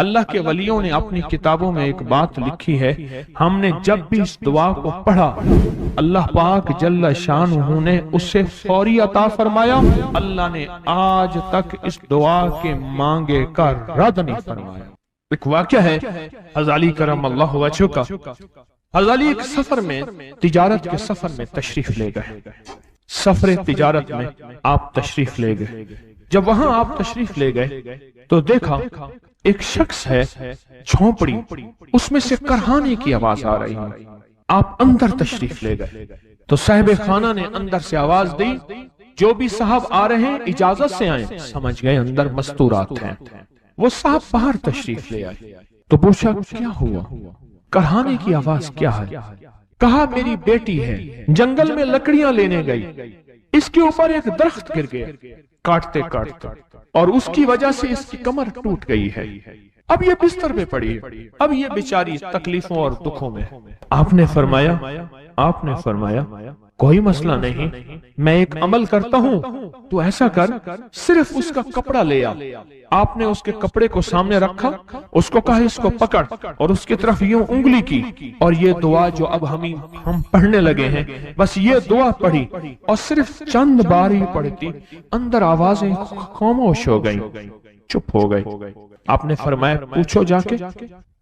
اللہ کے ولیوں نے اپنی کتابوں میں ایک بات لکھی ہے، ہم نے جب بھی اس دعا کو پڑھا اللہ پاک جل شانہ نے اسے فوری عطا فرمایا، اللہ نے آج تک اس دعا کے مانگے کا رد نہیں فرمایا۔ ایک واقعہ ہے حضرت علی کرم اللہ وجہہ کا۔ حضرت علی ایک سفر میں، تجارت کے سفر میں تشریف لے گئے، سفر تجارت میں آپ تشریف لے گئے۔ جب وہاں آپ تشریف لے گئے تو دیکھا ایک شخص ہے جھونپڑی، اس میں سے کرہانے کی آواز آ رہی ہے۔ آپ اندر تشریف لے گئے تو صاحب خانہ نے اندر سے آواز دی، جو بھی صاحب آ رہے ہیں اجازت سے آئیں۔ سمجھ گئے اندر مستورات ہیں۔ وہ صاحب باہر تشریف لے آئے تو پوچھا کیا ہوا، کرہانے کی آواز کیا ہے؟ کہا میری بیٹی ہے، جنگل میں لکڑیاں لینے گئی، اس کے اوپر ایک درخت گر گیا کاٹتے کاٹتے، اور اس کی وجہ سے اس کی کمر ٹوٹ گئی ہے، اب یہ بستر پہ پڑی ہے، اب یہ بیچاری تکلیفوں اور دکھوں میں۔ آپ نے فرمایا کوئی مسئلہ نہیں، میں ایک عمل کرتا ہوں، تو ایسا کر صرف اس کا کپڑا لے آ۔ آپ نے اس کے کپڑے کو سامنے رکھا، اس کو کہا اس کو پکڑ، اور اس کی طرف یوں انگلی کی، اور یہ دعا جو اب ہم پڑھنے لگے ہیں، بس یہ دعا پڑھی، اور صرف چند بار ہی پڑھتی اندر آوازیں خاموش ہو گئیں، چپ ہو گئی۔ آپ نے فرمایا پوچھو جا کے۔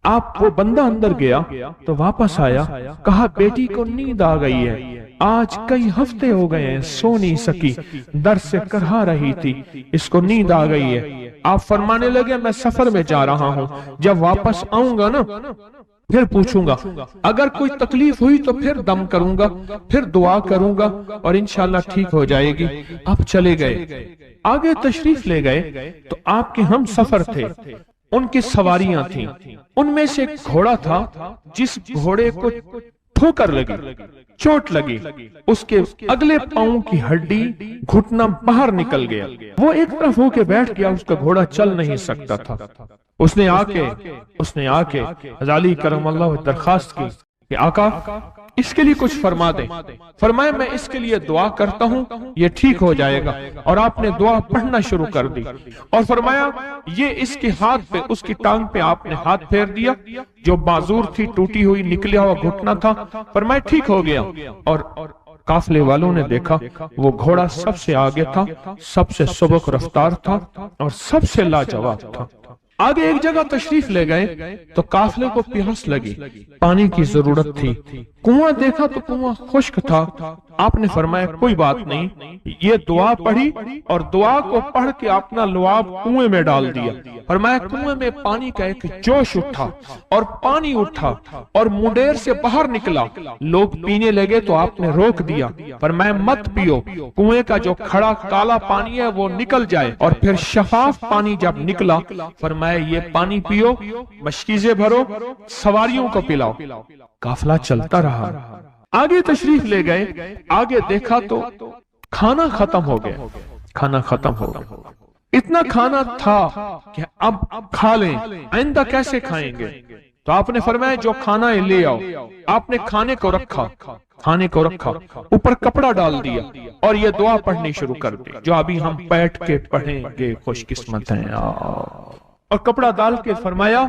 آپ وہ بندہ اندر گیا تو واپس آیا، کہا بیٹی کو نیند آ گئی ہے، آج کئی ہفتے ہو گئے ہیں سو نہیں سکی، درد سے کرہا رہی تھی، اس کو نیند آ گئی ہے۔ آپ فرمانے لگے میں سفر میں جا رہا ہوں، جب واپس آؤں گا نا پھر پوچھوں گا، اگر کوئی تکلیف ہوئی تو پھر دم کروں گا، پھر دعا کروں گا، اور انشاءاللہ ٹھیک ہو جائے گی۔ آپ چلے گئے، آگے تشریف لے گئے تو آپ کے ہم سفر تھے، ان کی سواریاں تھیں، ان میں سے ایک گھوڑا تھا جس گھوڑے کو ٹھوکر لگی، چوٹ لگی، اس کے اگلے پاؤں کی ہڈی گھٹنا باہر نکل گیا، وہ ایک طرف ہو کے بیٹھ گیا، اس کا گھوڑا چل نہیں سکتا تھا۔ اس نے آ کے حضرت علی کرم اللہ درخواست کی کہ آقا اس کے لیے کچھ فرما دیں۔ فرمایا میں اس کے لیے دعا کرتا ہوں، یہ ٹھیک ہو جائے گا، اور آپ نے دعا پڑھنا شروع کر دی، اور فرمایا یہ اس کے ہاتھ پہ، اس کی ٹانگ پہ آپ نے ہاتھ پھیر دیا، جو معذور تھی ٹوٹی ہوئی نکلیا ہوا گھٹنا تھا، فرمایا ٹھیک ہو گیا۔ اور قافلے والوں نے دیکھا وہ گھوڑا سب سے آگے تھا، سب سے سبک رفتار تھا، اور سب سے لاجواب تھا۔ آگے ایک جگہ تشریف لے گئے تو قافلے کو پیاس لگی، پانی کی ضرورت تھی، کنواں دیکھا تو کنواں خشک تھا۔ آپ نے فرمایا کوئی بات نہیں، یہ دعا پڑھی، اور دعا کو پڑھ کے اپنا لعاب کنویں میں ڈال دیا۔ فرمایا کنویں میں پانی کا ایک جوش اٹھا، اور پانی اٹھا اور منڈیر سے باہر نکلا، لوگ پینے لگے تو آپ نے روک دیا، فرمایا مت پیو، کنویں کا جو کھڑا کالا پانی ہے وہ نکل جائے، اور پھر شفاف پانی جب نکلا فرمایا یہ پانی پیو، مشکیزیں بھرو، سواریوں کو پلاؤ۔ قافلہ چلتا رہا، آگے تشریف لے گئے، آگے دیکھا تو کھانا ختم ہو گیا، اتنا کھانا تھا کہ اب کھا لیں، آئندہ کیسے کھائیں گے؟ تو آپ نے فرمایا جو کھانا ہے لے آؤ۔ آپ نے کھانے کو رکھا، اوپر کپڑا ڈال دیا، اور یہ دعا پڑھنی شروع کر دی جو ابھی ہم بیٹھ کے پڑھیں گے، خوش قسمت ہیں۔ اور کپڑا ڈال کے فرمایا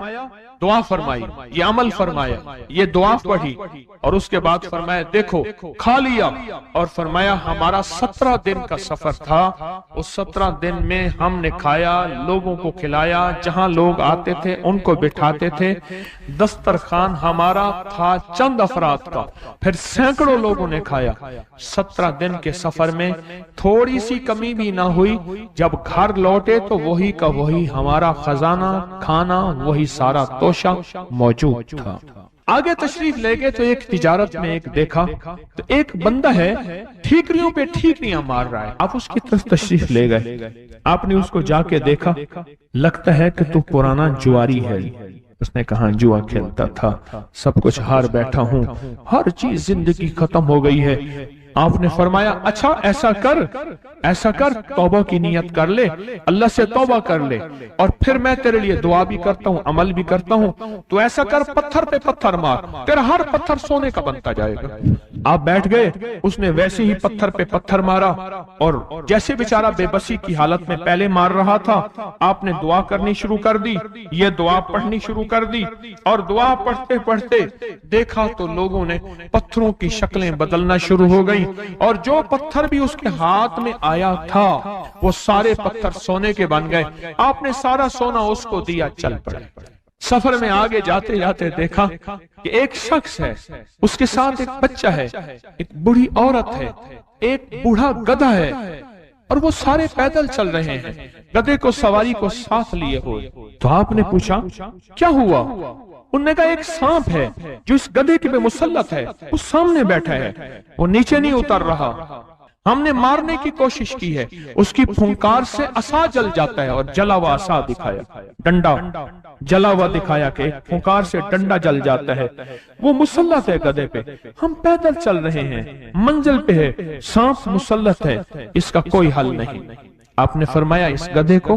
دعا فرمائی، یہ عمل فرمایا، یہ دعا پڑھی، اور اس کے بعد فرمایا دیکھو کھا لیا، اور فرمایا ہمارا 17 دن کا سفر تھا، اس 17 دن میں ہم نے کھایا، لوگوں کو کھلایا، جہاں لوگ آتے تھے ان کو بٹھاتے تھے، دسترخوان ہمارا تھا چند افراد کا، پھر سینکڑوں لوگوں نے کھایا۔ 17 دن کے سفر میں تھوڑی سی کمی بھی نہ ہوئی، جب گھر لوٹے تو وہی کا وہی ہمارا خزانہ، کھانا وہی سارا توشہ موجود تھا۔ آگے تشریف لے گئے تو ایک تجارت میں ایک دیکھا تو ایک بندہ ہے ٹھیکریوں پہ ٹھیکریاں مار رہا ہے، آپ اس کی طرف تشریف لے گئے، آپ نے اس کو جا کے دیکھا، لگتا ہے کہ تو پرانا جواری ہے۔ اس نے کہا جوا کھیلتا تھا، سب کچھ ہار بیٹھا ہوں، ہر چیز زندگی ختم ہو گئی ہے۔ آپ نے فرمایا اچھا ایسا کر توبہ کی نیت کر لے، اللہ سے توبہ کر لے، اور پھر میں تیرے لیے دعا بھی کرتا ہوں، عمل بھی کرتا ہوں، تو ایسا کر پتھر پہ پتھر مار، تیرا ہر پتھر سونے کا بنتا جائے گا۔ آپ بیٹھ گئے، اس نے ویسے ہی پتھر پہ پتھر مارا، اور جیسے بیچارہ بے بسی کی حالت میں پہلے مار رہا تھا، آپ نے دعا کرنی شروع کر دی، یہ دعا پڑھنی شروع کر دی، اور دعا پڑھتے پڑھتے دیکھا تو لوگوں نے پتھروں کی شکلیں بدلنا شروع ہو گئی، اور جو پتھر بھی اس کے ہاتھ میں آیا تھا وہ سارے پتھر سونے کے بن گئے۔ آپ نے سارا سونا اس کو دیا، چل پڑے۔ سفر میں آگے جاتے جاتے دیکھا کہ ایک شخص ہے، اس کے ساتھ ایک بچہ ہے، ایک بوڑھی عورت ہے، ایک بوڑھا گدھا ہے، اور وہ سارے پیدل چل رہے ہیں، گدھے کو سواری کو ساتھ لیے ہوئے۔ تو آپ نے پوچھا کیا ہوا؟ انہوں نے کہا ایک سانپ ہے جو اس گدھے کے پہ مسلط ہے، وہ سامنے بیٹھا ہے، وہ نیچے نہیں اتر رہا، ہم نے مارنے کی کوشش کی ہے، اس کی پھنکار سے عصا جل جاتا ہے، اور جلا ہوا عصا دکھایا، ڈنڈا جلا ہوا دکھایا کہ ایک پھنکار سے ڈنڈا جل جاتا ہے، وہ مسلط ہے گدھے پہ، ہم پیدل چل رہے ہیں، منزل پہ ہے، سانپ مسلط ہے، اس کا کوئی حل نہیں۔ آپ نے فرمایا اس گدھے کو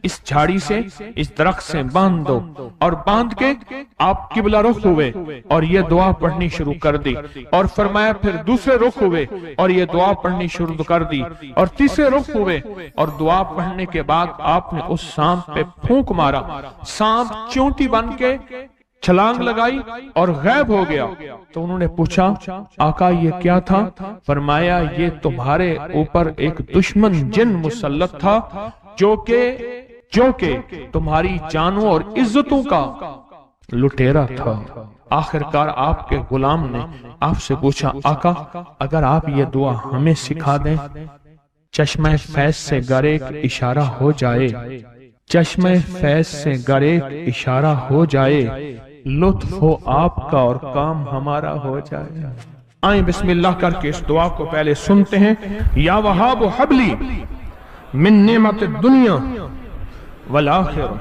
اس جھاڑی سے، اس درخت سے باندھ دو، اور باندھ کے آپ قبلہ رخ ہوئے اور یہ دعا پڑھنی شروع کر دی، اور فرمایا پھر دوسرے رخ ہوئے اور یہ دعا پڑھنی شروع کر دی، اور تیسرے رخ ہوئے، اور دعا پڑھنے کے بعد آپ نے اس سانپ پہ پھونک مارا، سانپ چونٹی بن کے چھلانگ لگائی اور غائب ہو گیا۔ تو انہوں نے پوچھا آقا یہ کیا تھا؟ فرمایا یہ تمہارے اوپر ایک دشمن جن مسلط تھا جو کہ تمہاری جانوں اور عزتوں کا لٹیرا تھا۔ آخرکار آپ کے غلام نے آپ سے پوچھا آقا اگر آپ یہ دعا ہمیں سکھا دیں، چشمہ فیض سے گر ایک اشارہ ہو جائے، چشمہ فیض سے گر ایک اشارہ ہو جائے، لطف ہو آپ کا اور کام ہمارا ہو جائے۔ آئیں بسم اللہ کر کے اس دعا کو پہلے سنتے ہیں۔ یا وہاب حبلی من نعمت الدنیا والآخرہ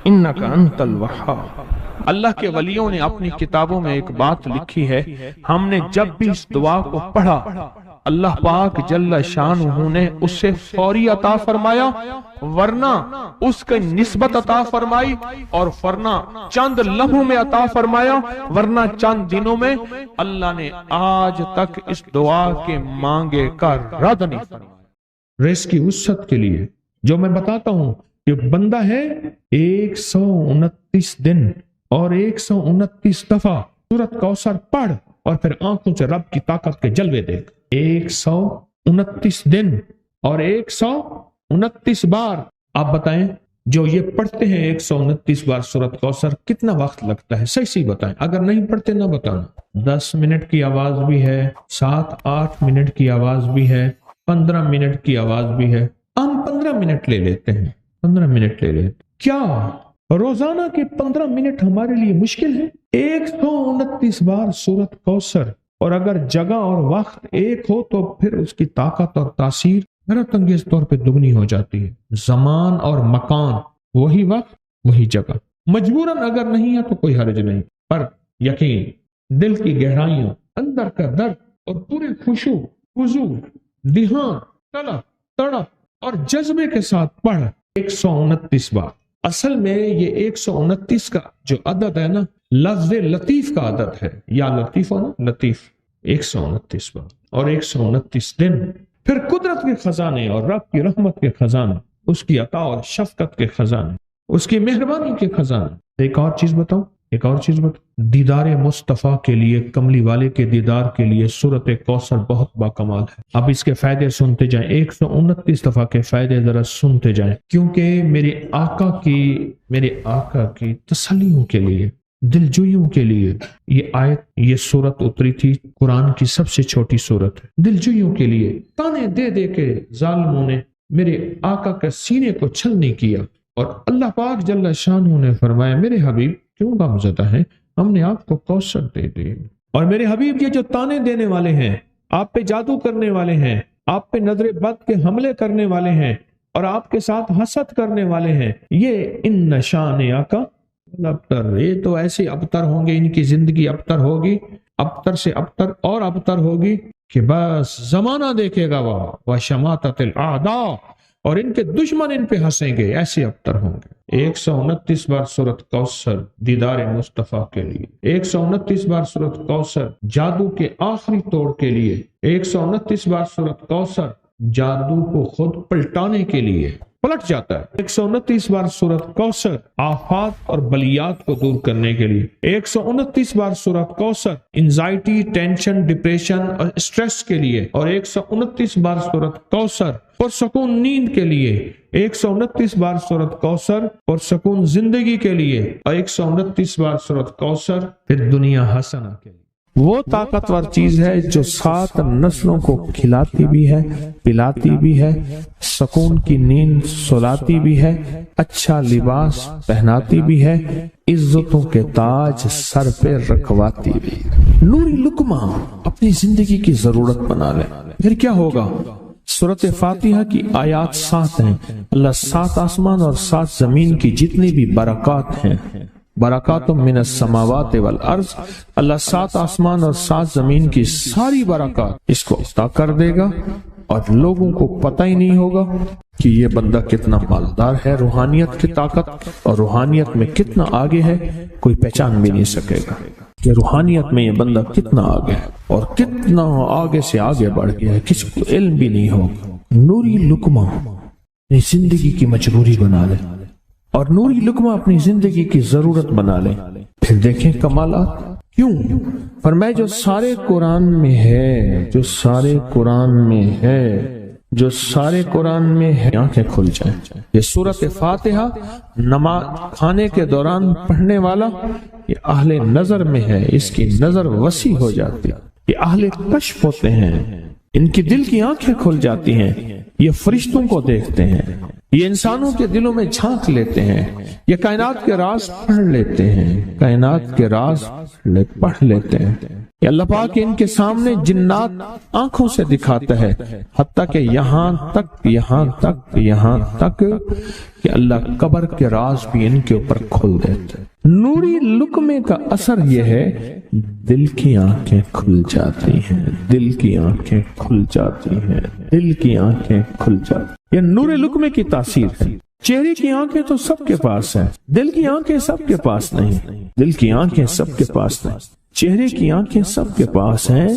انک انت الوہاب۔ اللہ کے ولیوں نے اپنی کتابوں میں ایک بات لکھی ہے، ہم نے جب بھی اس دعا کو پڑھا اللہ پاک جل شانہ نے اسے فوری عطا فرمایا، ورنہ اس کے نسبت عطا فرمائی، اور ورنہ چند لمحوں میں عطا فرمایا، ورنہ چند دنوں میں۔ اللہ نے آج تک اس دعا کے مانگے کا رد نہیں فرمایا۔ ریس کی وسعت کے لیے جو میں بتاتا ہوں کہ بندہ ہے 129 دن اور 129 دفعہ سورۃ کوثر پڑھ اور پھر آنکھوں سے رب کی طاقت کے جلوے دیکھ۔ 129 دن اور 129 بار آپ بتائیں جو یہ پڑھتے ہیں 129 بار سورۃ کوثر کتنا وقت لگتا ہے؟ صحیح بتائیں، اگر نہیں پڑھتے نہ بتانا۔ 10 منٹ کی آواز بھی ہے، 7-8 منٹ کی آواز بھی ہے، 15 منٹ کی آواز بھی ہے، ہم 15 منٹ لے لیتے ہیں، 15 منٹ لے لیتے۔ کیا روزانہ کے 15 منٹ ہمارے لیے مشکل ہے؟ 129 بار سورۃ کوثر، اور اگر جگہ اور وقت ایک ہو تو پھر اس کی طاقت اور تاثیر حیرت انگیز طور پہ دگنی ہو جاتی ہے۔ زمان اور مکان وہی وقت وہی جگہ، مجبوراً اگر نہیں ہے تو کوئی حرج نہیں، پر یقین دل کی گہرائیوں، اندر کا درد اور پورے خشوع خضوع، دھیان، طلب، تڑپ اور جذبے کے ساتھ پڑھ 129 بار۔ اصل میں یہ 129 کا جو عدد ہے نا، لفظ لطیف کا عدد ہے، یا لطیف ہو نا، لطیف 129 بار اور 129 دن۔ پھر قدرت کے خزانے اور رب کی رحمت کے خزانے، اس کی عطا اور شفقت کے خزانے، اس کی مہربانی کے خزانے۔ ایک اور چیز بتاؤں، دیدار مصطفیٰ کے لیے، کملی والے کے دیدار کے لیے سورۃ کوثر بہت باکمال ہے۔ اب اس کے فائدے سنتے جائیں، 129 دفعہ کے فائدے ذرا سنتے جائیں، کیونکہ میرے آقا کی تسلیوں کے لیے، دلجوئیوں کے لیے یہ سورت اتری تھی۔ قرآن کی سب سے چھوٹی سورت ہے۔ دلجوئیوں کے لیے تانے دے دے کے ظالموں نے میرے آقا کے سینے کو چھلنی کیا، اور اللہ پاک جل شانہ نے فرمایا میرے حبیب کیوں غمزدہ ہیں، ہم نے آپ کو کوثر دے دی۔ اور میرے حبیب یہ جو تانے دینے والے ہیں، آپ پہ جادو کرنے والے ہیں، آپ پہ نظر بد کے حملے کرنے والے ہیں، اور آپ کے ساتھ حسد کرنے والے ہیں، یہ ان نشان آقا ابتر، یہ تو ایسے ابتر ہوں گے، ان کی زندگی ابتر ہوگی، ابتر سے ابتر اور ابتر ہوگی کہ بس زمانہ دیکھے گا وہ شماتت الاعداء، اور ان کے دشمن ان پہ ہنسیں گے، ایسے ابتر ہوں گے۔ 129 بار سورۃ کوثر دیدار مصطفیٰ کے لیے، 129 بار سورۃ کوثر جادو کے آخری توڑ کے لیے، 129 بار سورۃ کوثر جادو کو خود پلٹانے کے لیے، پلٹ جاتا ہے۔ 129 بار سورۃ کوثر آفات اور بلیات کو دور کرنے کے لیے، 129 بار سورۃ کوثر انزائٹی، ٹینشن، ڈپریشن اور اسٹریس کے لیے، اور 129 بار سورۃ کوثر پرسکون نیند کے لیے، 129 بار سورۃ کوثر پرسکون زندگی کے لیے، اور 129 بار سورۃ کوثر پھر دنیا حسنہ کے لیے۔ وہ طاقتور چیز ہے جو 7 نسلوں کو کھلاتی بھی ہے، پلاتی بھی ہے، سکون کی نیند سلاتی بھی ہے، اچھا لباس پہناتی بھی ہے، عزتوں کے تاج سر پہ رکھواتی بھی۔ نوری لقمہ اپنی زندگی کی ضرورت بنا لے، پھر کیا ہوگا؟ سورۃ فاتحہ کی آیات 7 ہیں۔ اللہ 7 آسمان اور 7 زمین کی جتنی بھی برکات ہیں، برکات من السماوات والارض، اللہ 7 آسمان اور 7 زمین کی ساری برکات اس کو عطا کر دے گا، اور لوگوں کو پتہ ہی نہیں ہوگا کہ یہ بندہ کتنا مالدار ہے، روحانیت کی طاقت اور روحانیت میں کتنا آگے ہے، کوئی پہچان بھی نہیں سکے گا کہ روحانیت میں یہ بندہ کتنا آگے ہے اور کتنا آگے سے آگے بڑھ گیا ہے، کسی کو علم بھی نہیں ہوگا۔ نوری لقمہ اپنی زندگی کی مجبوری بنا لے، اور نوری لقمہ اپنی زندگی کی ضرورت بنا لے، پھر دیکھیں کمالات۔ کیوں؟ فرمائے جو سارے قرآن میں ہے، جو سارے قرآن میں ہے، جو سارے قرآن میں ہے، آنکھیں کھل جائیں۔ یہ سورۃ فاتحہ نماز کھانے کے دوران پڑھنے والا یہ اہل نظر میں ہے، اس کی نظر وسیع ہو جاتی، یہ اہل کشف ہوتے ہیں، ان کی دل کی آنکھیں کھل جاتی ہیں، یہ فرشتوں کو دیکھتے ہیں، یہ انسانوں کے دلوں میں جھانک لیتے ہیں، یہ کائنات کے راز پڑھ لیتے ہیں، کائنات کے راز پڑھ لیتے ہیں۔ یہ اللہ پاک ان کے سامنے جنات آنکھوں سے دکھاتا ہے، حتیٰ کہ یہاں تک کہ اللہ قبر کے راز بھی ان کے اوپر کھول دیتے ہیں۔ نوری لقمے کا اثر یہ ہے، دل کی آنکھیں کھل جاتی ہیں، دل کی آنکھیں کھل جاتی ہیں، دل کی آنکھیں کھل جاتی ہیں۔ یہ نور لقمے کی تاثیر ہے۔ چہرے کی آنکھیں تو سب کے پاس ہیں، دل کی آنکھیں سب کے پاس نہیں، دل کی آنکھیں سب کے پاس نہیں، چہرے کی آنکھیں سب کے پاس ہیں،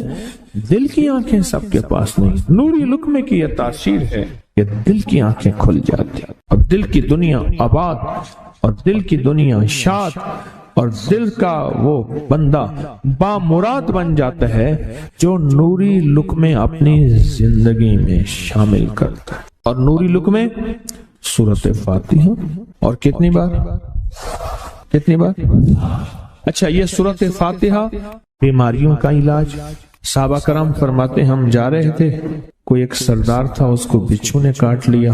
دل کی آنکھیں سب کے پاس نہیں۔ نوری لقمے کی یہ تاثیر ہے کہ دل کی آنکھیں کھل جاتی ہیں، اور دل کی دنیا آباد، اور دل کی دنیا شاد، اور دل کا وہ بندہ بامراد بن جاتا ہے جو نوری لقمے اپنی زندگی میں شامل کرتا ہے۔ اور نوری لقمے سورۃ فاتحہ، اور کتنی بار؟ اچھا، یہ سورۃ فاتحہ بیماریوں کا علاج۔ صحابہ کرام فرماتے ہم جا رہے تھے، کوئی ایک سردار تھا، اس کو بچھو نے کاٹ لیا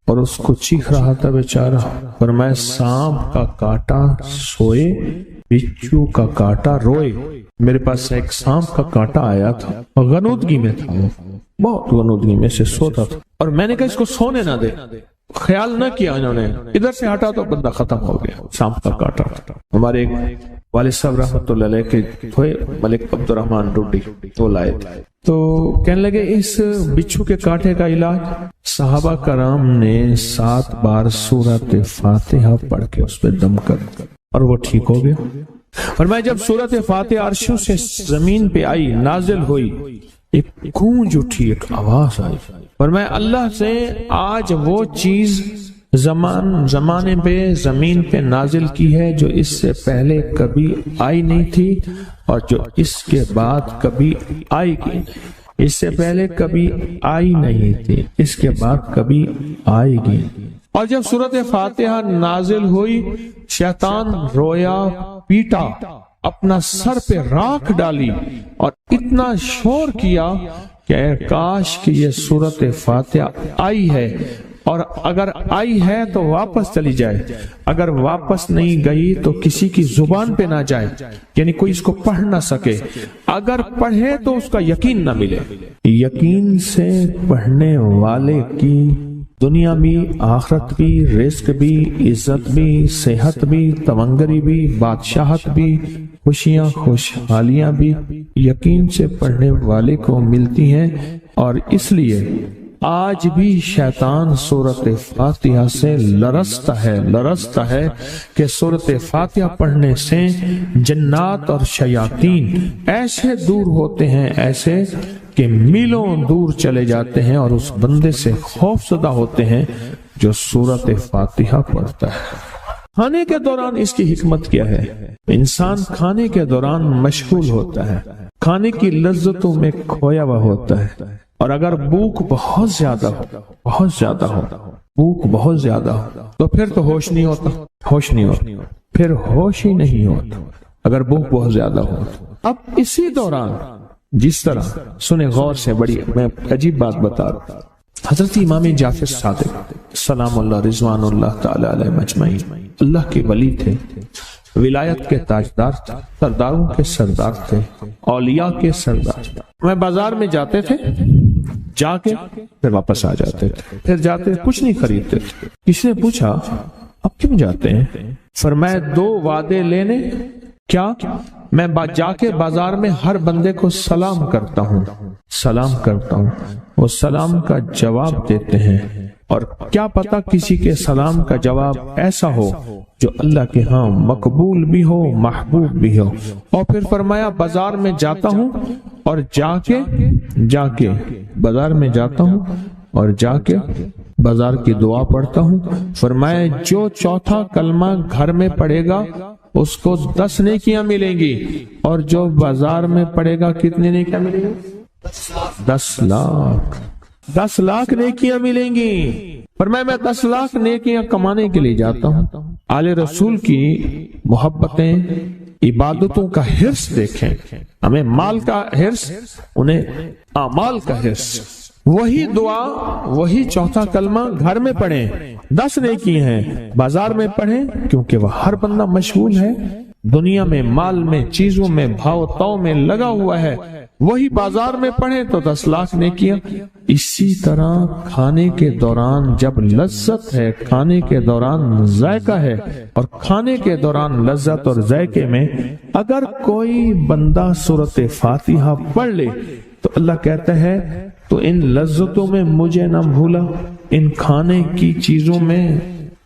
اور اس کو چیخ رہا تھا بیچارہ، فرمایا سانپ کا کاٹا سوئے، بچھو کا کاٹا روئے۔ میرے پاس ایک سانپ کا کاٹا آیا تھا، غنودگی میں تھا، وہ بہت غنودگی میں سے سوتا تھا، اور میں نے کہا اس کو سونے نہ دے، خیال نہ کیا انہوں نے، ادھر سے ہٹا تو بندہ ختم ہو گیا، سانپ کا کاٹا۔ ہمارے ایک والد صاحب رحمۃ اللہ علیہ کے تھے ملک عبد الرحمن ڈوڈی، وہ لائے تھے، تو کہنے لگے اس بچھو کے کاٹے کا علاج، صحابہ کرام نے 7 بار سورۃ فاتحہ پڑھ کے اس پہ دم کر، اور وہ ٹھیک ہو گیا۔ اور میں جب سورۃ فاتحہ عرشوں سے زمین پہ آئی، نازل ہوئی، ایک گونج اٹھی، ایک آواز آئی، اور میں اللہ سے آج وہ چیز زمانے پہ زمین پہ نازل کی ہے جو اس سے پہلے کبھی آئی نہیں تھی، اور جو اس کے بعد کبھی آئے گی نہیں۔ اس سے پہلے کبھی آئی نہیں تھی، اس کے بعد کبھی آئے گی۔ اور جب سورۃ فاتحہ نازل ہوئی، شیطان رویا، پیٹا، اپنا سر پہ راکھ ڈالی، اور اتنا شور کیا کہ کاش کہ یہ سورۃ فاتحہ آئی ہے، اور اگر آئی ہے تو واپس چلی جائے، اگر واپس نہیں گئی تو کسی کی زبان پہ نہ جائے، یعنی کوئی اس کو پڑھ نہ سکے، اگر پڑھے تو اس کا یقین نہ ملے۔ یقین سے پڑھنے والے کی دنیا بھی، آخرت بھی، رزق بھی، عزت بھی، صحت بھی، تمنگری بھی، بادشاہت بھی، خوشیاں خوشحالیاں بھی یقین سے پڑھنے والے کو ملتی ہیں۔ اور اس لیے آج بھی شیطان سورت فاتحہ سے لرزتا ہے کہ سورت فاتحہ پڑھنے سے جنات اور شیاطین ایسے دور ہوتے ہیں، ایسے کہ میلوں دور چلے جاتے ہیں اور اس بندے سے خوف زدہ ہوتے ہیں جو سورت فاتحہ پڑھتا ہے۔ کھانے کے دوران اس کی حکمت کیا ہے؟ انسان کھانے کے دوران مشغول ہوتا ہے، کھانے کی لذتوں میں کھویا ہوا ہوتا ہے، اور اگر بھوک بہت زیادہ ہو بھوک بہت زیادہ ہو تو پھر تو ہوش نہیں ہوتا، پھر ہوش ہی نہیں ہوتا اگر بھوک بہت زیادہ ہو۔ اب اسی دوران جس طرح سنیں غور سے، بڑی میں عجیب بات بتا رہا ہوں، حضرت امام جعفر صادق سلام اللہ رضوان اللہ تعالی علیہ مجمعین اللہ کے ولی تھے، ولایت کے تاجدار تھے، سرداروں کے سردار تھے، اولیاء کے سردار تھے۔ میں بازار میں جاتے تھے، جا کے پھر واپس آ جاتے تھے، پھر جاتے کچھ نہیں خریدتے تھے۔ کسی نے پوچھا اب کیوں جاتے ہیں؟ فرمایا 2 وعدے لینے، کیا میں جا کے بازار میں ہر بندے کو سلام کرتا ہوں، وہ سلام کا جواب دیتے ہیں، اور کیا پتا کسی کے سلام کا جواب ایسا ہو جو اللہ کے ہاں مقبول بھی ہو، محبوب بھی ہو۔ اور پھر فرمایا بازار میں جاتا ہوں اور جا کے بازار میں جاتا ہوں اور جا کے بازار کی دعا پڑھتا ہوں۔ فرمایا جو چوتھا کلمہ گھر میں پڑھے گا اس کو 10 نیکیاں ملیں گی، اور جو بازار میں پڑھے گا کتنی نیکیاں ملیں گی؟ 10 لاکھ نیکیاں ملیں گی۔ فرمایا میں 10 لاکھ نیکیاں کمانے کے لیے جاتا ہوں۔ آل رسول کی محبتیں، عبادتوں کا حرص دیکھیں، ہمیں مال کا حرص، انہیں اعمال کا حرص۔ وہی دعا، وہی چوتھا کلمہ گھر میں پڑھیں 10 نیکی ہیں، بازار میں پڑھیں کیونکہ وہ ہر بندہ مشغول ہے، دنیا میں، مال میں، چیزوں میں، بھاؤ تاؤ میں لگا ہوا ہے، وہی بازار میں پڑھیں تو 10 لاکھ نیکیاں۔ اسی طرح کھانے کے دوران جب لذت ہے، کھانے کے دوران ذائقہ ہے، اور کھانے کے دوران لذت اور ذائقے میں اگر کوئی بندہ سورت فاتحہ پڑھ لے تو اللہ کہتا ہے تو ان لذتوں میں مجھے نہ بھولا، ان کھانے کی چیزوں میں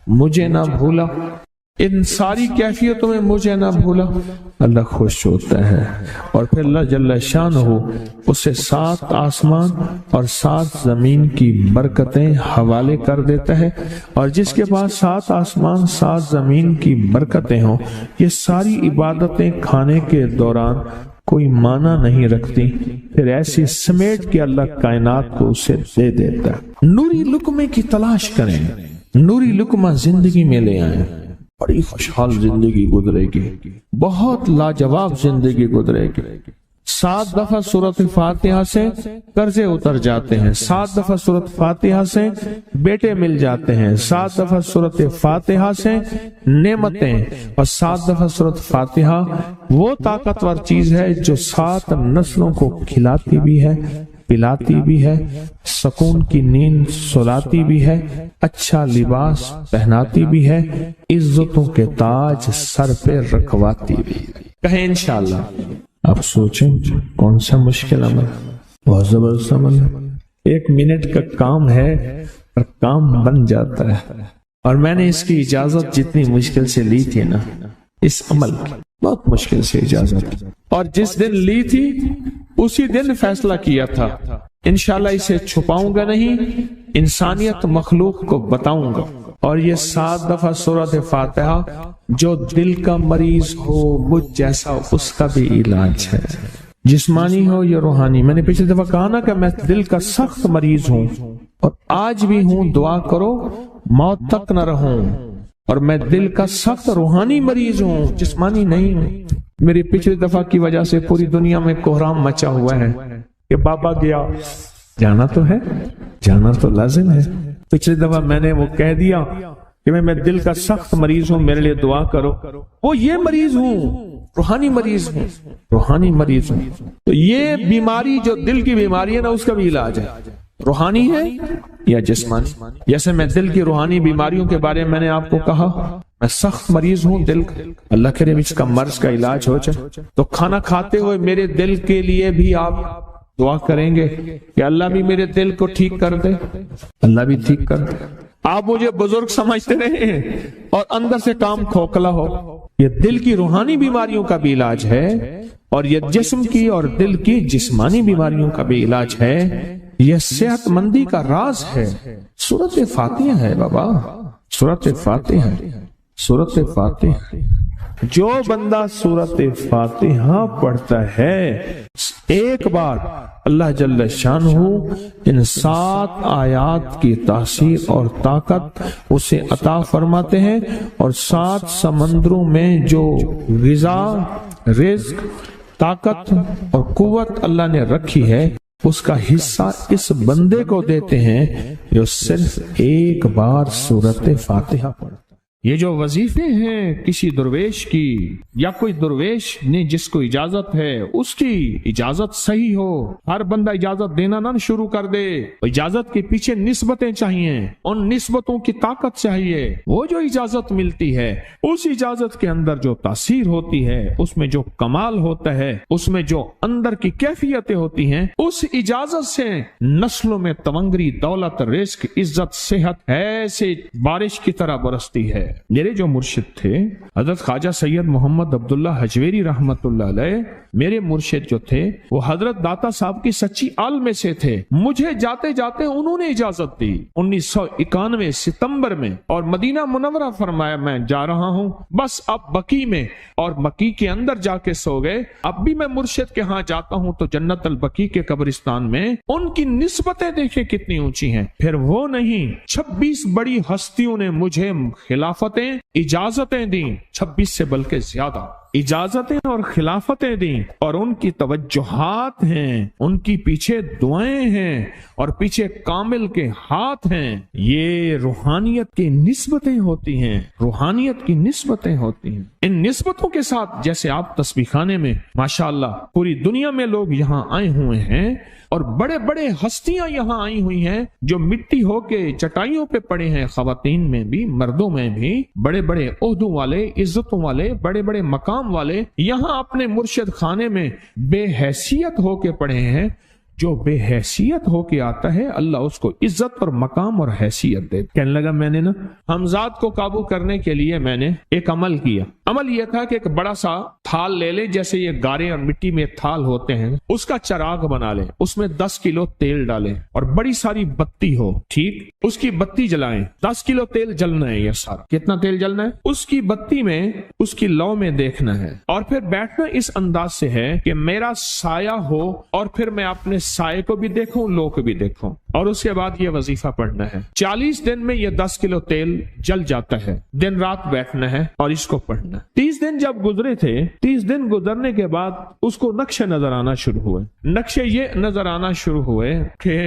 مجھے نہ بھولا، ان ساری کیفیتوں میں مجھے نہ بھولا۔ اللہ خوش ہوتا ہے، اور پھر اللہ جل شانہ اسے 7 آسمان اور 7 زمین کی برکتیں حوالے کر دیتا ہے، اور جس کے پاس 7 آسمان 7 زمین کی برکتیں ہوں، یہ ساری عبادتیں کھانے کے دوران کوئی معنی نہیں رکھتی، پھر ایسی سمیٹ کے اللہ کائنات کو اسے دے دیتا ہے۔ نوری لقمے کی تلاش کریں، نوری لقمہ زندگی میں لے آئیں، بڑی خوشحال زندگی گزرے گی، بہت لاجواب زندگی گزرے گی۔ 7 دفعہ سورت فاتحہ سے قرضے اتر جاتے ہیں، 7 دفعہ سورت فاتحہ سے بیٹے مل جاتے ہیں، 7 دفعہ سورت فاتحہ سے نعمتیں، اور 7 دفعہ سورت فاتحہ وہ طاقتور چیز ہے جو 7 نسلوں کو کھلاتی بھی ہے، پلاتی بھی ہے، سکون کی نیند سلاتی بھی ہے، اچھا لباس پہناتی بھی ہے، عزتوں کے تاج سر پہ رکھواتی بھی ہے۔ کہیں انشاءاللہ۔ آپ سوچیں کون سا مشکل عمل، بہت زبردست عمل ہے، 1 منٹ کا کام ہے اور کام بن جاتا ہے۔ اور میں نے اس کی اجازت جتنی مشکل سے لی تھی نا، اس عمل کی بہت مشکل سے اجازت، اور جس دن لی تھی اسی دن فیصلہ کیا تھا انشاءاللہ اسے چھپاؤں گا نہیں، انسانیت مخلوق کو بتاؤں گا۔ اور یہ 7 دفعہ سورۃ فاتحہ جو دل کا مریض ہو مجھ جیسا اس کا بھی علاج ہے، جسمانی ہو یا روحانی۔ میں نے پچھلی دفعہ کہا نا کہ میں دل کا سخت مریض ہوں اور آج بھی ہوں، دعا کرو موت تک نہ رہوں، اور میں دل کا سخت روحانی مریض ہوں، جسمانی نہیں ہوں۔ میری پچھلی دفعہ کی وجہ سے پوری دنیا میں کوہرام مچا ہوا ہے کہ بابا گیا، جانا تو ہے، جانا تو لازم ہے۔ پچھلی دفعہ میں نے وہ کہہ دیا کہ میں دل کا سخت مریض ہوں، میرے لیے دعا کرو، وہ یہ مریض ہوں، روحانی مریض ہوں، روحانی مریض ہوں۔ تو یہ بیماری جو دل کی بیماری ہے نا، اس کا بھی علاج ہے، روحانی ہے یا جسمانی۔ جیسے میں دل کی روحانی بیماریوں کے بارے میں نے آپ کو کہا، میں سخت مریض ہوں دل کا، اللہ کرے اس کا مرض کا علاج ہو جائے۔ تو کھانا کھاتے ہوئے میرے دل کے لیے بھی آپ دعا کریں گے کہ اللہ بھی میرے دل کو ٹھیک کر دے، اللہ بھی ٹھیک کر دے۔ آپ مجھے بزرگ سمجھتے رہے ہیں اور اندر سے کام کھوکھلا ہو۔ یہ دل کی روحانی بیماریوں کا بھی علاج ہے اور یہ جسم کی اور دل کی جسمانی بیماریوں کا بھی علاج ہے۔ یہ صحت مندی کا راز ہے۔ سورۃ فاتحہ ہے بابا، سورۃ فاتحہ، سورۃ فاتحہ۔ جو بندہ سورۃ فاتحہ پڑھتا ہے ایک بار اللہ جل شانہ ان 7 آیات کی تاثیر اور طاقت اسے عطا فرماتے ہیں، اور 7 سمندروں میں جو غذا، رزق، طاقت اور قوت اللہ نے رکھی ہے اس کا حصہ اس بندے کو دیتے ہیں جو صرف ایک بار سورۃ فاتحہ پڑھتا ہے۔ یہ جو وظیفے ہیں کسی درویش کی یا کوئی درویش نے جس کو اجازت ہے اس کی اجازت صحیح ہو، ہر بندہ اجازت دینا نہ شروع کر دے۔ اجازت کے پیچھے نسبتیں چاہیے، ان نسبتوں کی طاقت چاہیے۔ وہ جو اجازت ملتی ہے اس اجازت کے اندر جو تاثیر ہوتی ہے، اس میں جو کمال ہوتا ہے، اس میں جو اندر کی کیفیتیں ہوتی ہیں، اس اجازت سے نسلوں میں تونگری، دولت، رزق، عزت، صحت ایسے بارش کی طرح برستی ہے۔ میرے جو مرشد تھے حضرت خواجہ سید محمد عبداللہ حجویری رحمت اللہ علیہ، میرے مرشد جو تھے وہ حضرت داتا صاحب کی سچی آل میں سے تھے۔ مجھے جاتے جاتے انہوں نے اجازت دی 1991 ستمبر میں، اور مدینہ منورہ فرمایا میں جا رہا ہوں، بس اب بقی میں، اور بقی کے اندر جا کے سو گئے۔ اب بھی میں مرشد کے ہاں جاتا ہوں تو جنت البقیع کے قبرستان میں ان کی نسبتیں دیکھیں کتنی اونچی ہیں۔ پھر وہ نہیں، 26 بڑی ہستیوں نے مجھے خلافتیں، اجازتیں دیں، 26 سے بلکہ زیادہ اجازتیں اور خلافتیں دیں، اور ان کی توجہات ہیں، ان کی پیچھے دعائیں ہیں، اور پیچھے کامل کے ہاتھ ہیں۔ یہ روحانیت کی نسبتیں ہوتی ہیں، روحانیت کی نسبتیں ہوتی ہیں۔ ان نسبتوں کے ساتھ جیسے آپ تسبیح خانے میں ماشاءاللہ پوری دنیا میں لوگ یہاں آئے ہوئے ہیں، اور بڑے بڑے ہستیاں یہاں آئی ہوئی ہیں جو مٹی ہو کے چٹائیوں پہ پڑے ہیں، خواتین میں بھی مردوں میں بھی، بڑے بڑے عہدوں والے، عزتوں والے، بڑے بڑے مقام والے یہاں اپنے مرشد خانے میں بے حیثیت ہو کے پڑے ہیں۔ جو بے حیثیت ہو کے آتا ہے اللہ اس کو عزت اور مقام اور حیثیت دے۔ کہنے لگا میں نے نا حمزات کو قابو کرنے کے لیے میں نے ایک عمل کیا۔ عمل یہ تھا کہ ایک بڑا سا تھال لے لیں، جیسے یہ گارے اور مٹی میں تھال ہوتے ہیں، اس کا چراغ بنا لیں، اس میں 10 کلو تیل ڈالیں اور بڑی ساری بتی ہو، ٹھیک، اس کی بتی جلائیں۔ 10 کلو تیل جلنا ہے، یہ سارا کتنا تیل جلنا ہے اس کی بتی میں، اس کی لو میں دیکھنا ہے، اور پھر بیٹھنا اس انداز سے ہے کہ میرا سایہ ہو، اور پھر میں اپنے سائے کو بھی دیکھوں، لو کو بھی دیکھوں، اور اس کے بعد یہ وظیفہ پڑھنا ہے۔ 40 دن میں یہ 10 کلو تیل جل جاتا ہے، دن رات بیٹھنا ہے اور اس کو پڑھنا۔ 30 دن جب گزرے تھے، 30 دن گزرنے کے بعد اس کو نقشے نظر آنا شروع ہوئے۔ نقشے یہ نظر آنا شروع ہوئے کہ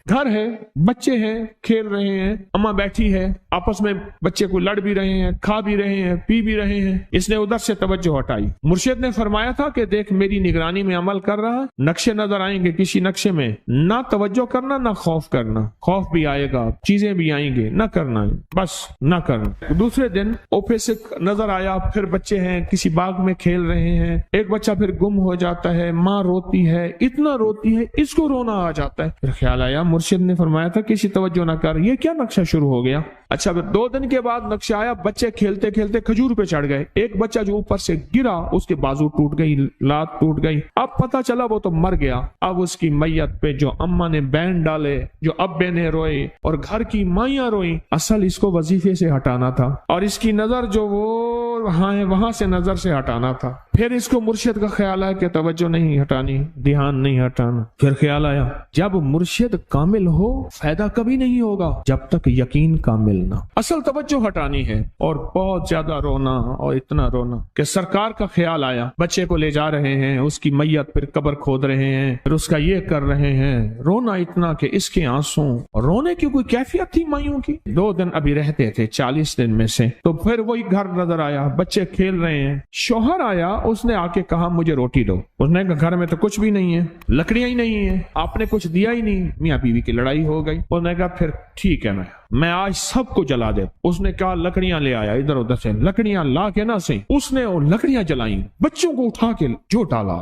گھر ہے، بچے ہیں، کھیل رہے ہیں، اماں بیٹھی ہے، آپس میں بچے کو لڑ بھی رہے ہیں، کھا بھی رہے ہیں، پی بھی رہے ہیں۔ اس نے ادھر سے توجہ ہٹائی۔ مرشد نے فرمایا تھا کہ دیکھ میری نگرانی میں عمل کر رہا، نقشے نظر آئیں گے، کسی نقشے میں نہ توجہ کرنا نہ خوف کرنا، خوف بھی آئے گا، چیزیں بھی آئیں گے، نہ کرنا، بس نہ کرنا۔ دوسرے دن اوپے سے نظر آیا، پھر بچے ہیں کسی باغ میں کھیل رہے ہیں، ایک بچہ پھر گم ہو جاتا ہے، ماں روتی ہے، اتنا روتی ہے اس کو رونا آ جاتا ہے۔ پھر خیال آیا مرشد نے فرمایا تھا کسی توجہ نہ کر، یہ کیا نقشہ شروع ہو گیا؟ اچھا پھر 2 دن کے بعد نقشہ آیا، بچے کھیلتے کھیلتے کھجور پہ چڑھ گئے، ایک بچہ جو اوپر سے گرا اس کے بازو ٹوٹ گئی، لات ٹوٹ گئی، اب پتہ چلا وہ تو مر گیا۔ اب اس کی میت پہ جو اماں نے بین ڈالے، جو ابے نے روئے اور گھر کی مائیاں روئیں، اصل اس کو وظیفے سے ہٹانا تھا، اور اس کی نظر جو وہ وہاں ہے وہاں سے نظر سے ہٹانا تھا۔ پھر اس کو مرشد کا خیال آیا کہ توجہ نہیں ہٹانی، دھیان نہیں ہٹانا۔ پھر خیال آیا جب مرشد کامل ہو فائدہ کبھی نہیں ہوگا جب تک یقین کامل نہ، اصل توجہ ہٹانی ہے، اور بہت زیادہ رونا اور اتنا رونا کہ سرکار کا خیال آیا، بچے کو لے جا رہے ہیں، اس کی میت پھر قبر کھود رہے ہیں، پھر اس کا یہ کر رہے ہیں، رونا اتنا کہ اس کے آنسوں، رونے کی کوئی کیفیت تھی مائیوں کی۔ 2 دن ابھی رہتے تھے 40 دن میں سے، تو پھر وہی گھر نظر آیا، بچے کھیل رہے ہیں، شوہر آیا، اس نے آ کے کہا مجھے روٹی دو۔ اس نے کہا گھر میں تو کچھ بھی نہیں ہے، لکڑیاں ہی نہیں ہیں، آپ نے کچھ دیا ہی نہیں۔ میاں بیوی کی لڑائی ہو گئی۔ اس نے کہا پھر ٹھیک ہے، میں آج سب کو جلا دے۔ اس نے کہا لکڑیاں لے آیا، ادھر ادھر سے لکڑیاں لا کے نہ سے اس نے وہ لکڑیاں جلائیں، بچوں کو اٹھا کے جو ڈالا،